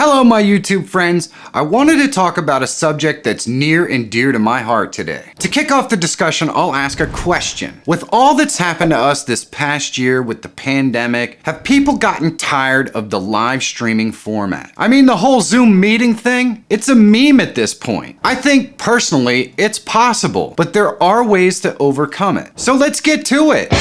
Hello my YouTube friends, I wanted to talk about a subject that's near and dear to my heart today. To kick off the discussion, I'll ask a question. With all that's happened to us this past year with the pandemic, have people gotten tired of the live streaming format? I mean, the whole Zoom meeting thing, it's a meme at this point. I think personally it's possible, but there are ways to overcome it. So let's get to it.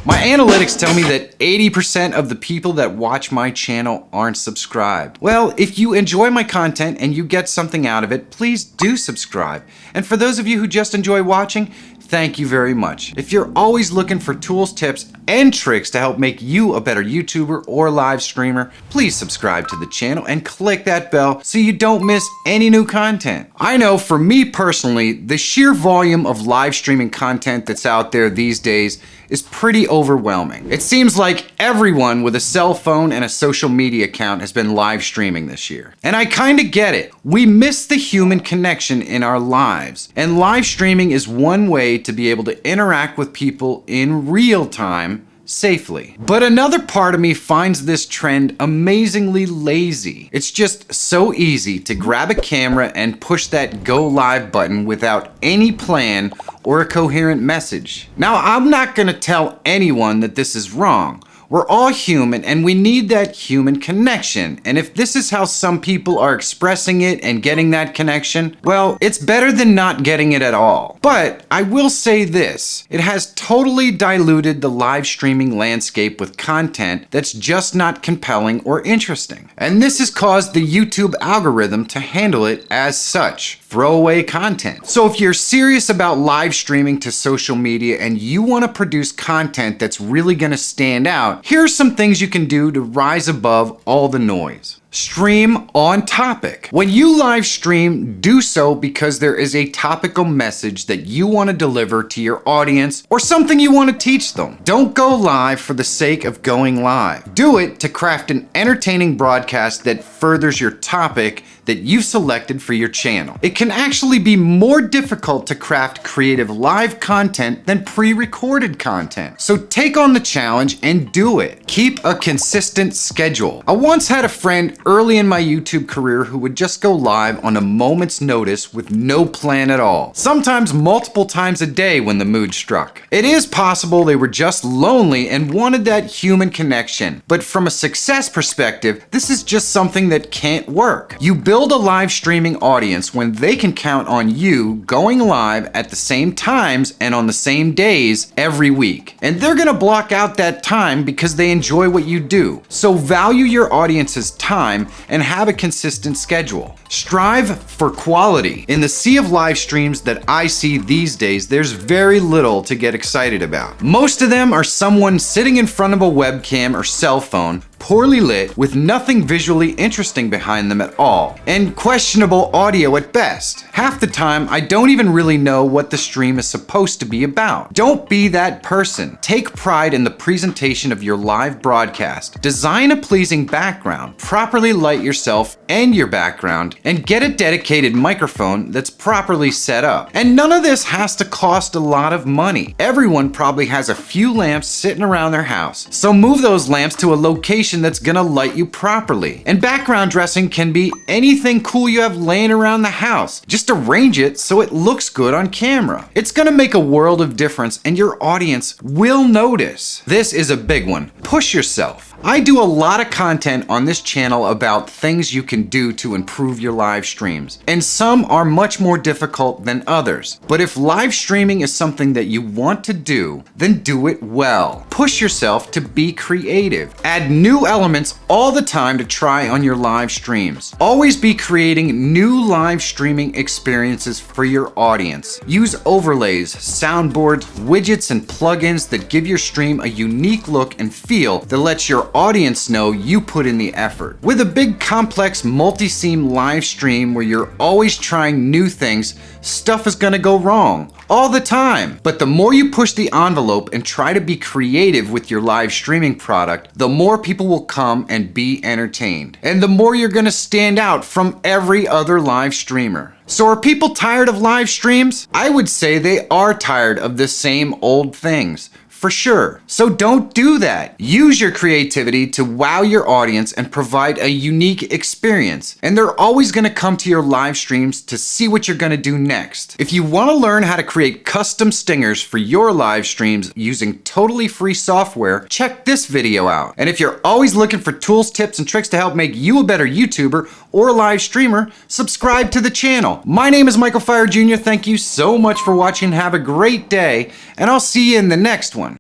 My analytics tell me that 80% of the people that watch my channel aren't subscribed. Well, if you enjoy my content and you get something out of it, please do subscribe. And for those of you who just enjoy watching, thank you very much. If you're always looking for tools, tips, and tricks to help make you a better YouTuber or live streamer, please subscribe to the channel and click that bell so you don't miss any new content. I know for me personally, the sheer volume of live streaming content that's out there these days is pretty overwhelming. It seems like everyone with a cell phone and a social media account has been live streaming this year. And I kinda get it. We miss the human connection in our lives. And live streaming is one way to be able to interact with people in real time safely. But another part of me finds this trend amazingly lazy. It's just so easy to grab a camera and push that go live button without any plan or a coherent message. Now, I'm not gonna tell anyone that this is wrong. We're all human and we need that human connection. And if this is how some people are expressing it and getting that connection, well, it's better than not getting it at all. But I will say this, it has totally diluted the live streaming landscape with content that's just not compelling or interesting. And this has caused the YouTube algorithm to handle it as such. Throwaway content. So if you're serious about live streaming to social media and you want to produce content that's really going to stand out, here's some things you can do to rise above all the noise. Stream on topic. When you live stream, do so because there is a topical message that you want to deliver to your audience or something you want to teach them. Don't go live for the sake of going live. Do it to craft an entertaining broadcast that furthers your topic that you've selected for your channel. It can actually be more difficult to craft creative live content than pre-recorded content. So take on the challenge and do it. Keep a consistent schedule. I once had a friend early in my YouTube career who would just go live on a moment's notice with no plan at all. Sometimes multiple times a day when the mood struck. It is possible they were just lonely and wanted that human connection. But from a success perspective, this is just something that can't work. You build a live streaming audience when they can count on you going live at the same times and on the same days every week. And they're gonna block out that time because they enjoy what you do. So value your audience's time and have a consistent schedule. Strive for quality. In the sea of live streams that I see these days, there's very little to get excited about. Most of them are someone sitting in front of a webcam or cell phone, poorly lit, with nothing visually interesting behind them at all, and questionable audio at best. Half the time, I don't even really know what the stream is supposed to be about. Don't be that person. Take pride in the presentation of your live broadcast. Design a pleasing background, properly light yourself and your background, and get a dedicated microphone that's properly set up. And none of this has to cost a lot of money. Everyone probably has a few lamps sitting around their house, so move those lamps to a location that's gonna light you properly. And background dressing can be anything cool you have laying around the house. Just arrange it so it looks good on camera. It's gonna make a world of difference and your audience will notice. This is a big one. Push yourself. I do a lot of content on this channel about things you can do to improve your live streams, and some are much more difficult than others. But if live streaming is something that you want to do, then do it well. Push yourself to be creative. Add new elements all the time to try on your live streams. Always be creating new live streaming experiences for your audience. Use overlays, soundboards, widgets, and plugins that give your stream a unique look and feel that lets your audience know you put in the effort. With a big complex multi-scene live stream where you're always trying new things, stuff is gonna go wrong all the time. But the more you push the envelope and try to be creative with your live streaming product, the more people will come and be entertained. And the more you're gonna stand out from every other live streamer. So are people tired of live streams? I would say they are tired of the same old things. for sure. So don't do that. Use your creativity to wow your audience and provide a unique experience. And they're always going to come to your live streams to see what you're going to do next. If you want to learn how to create custom stingers for your live streams using totally free software, check this video out. And if you're always looking for tools, tips, and tricks to help make you a better YouTuber or live streamer, subscribe to the channel. My name is Michael Fire Jr. Thank you so much for watching. Have a great day, and I'll see you in the next one.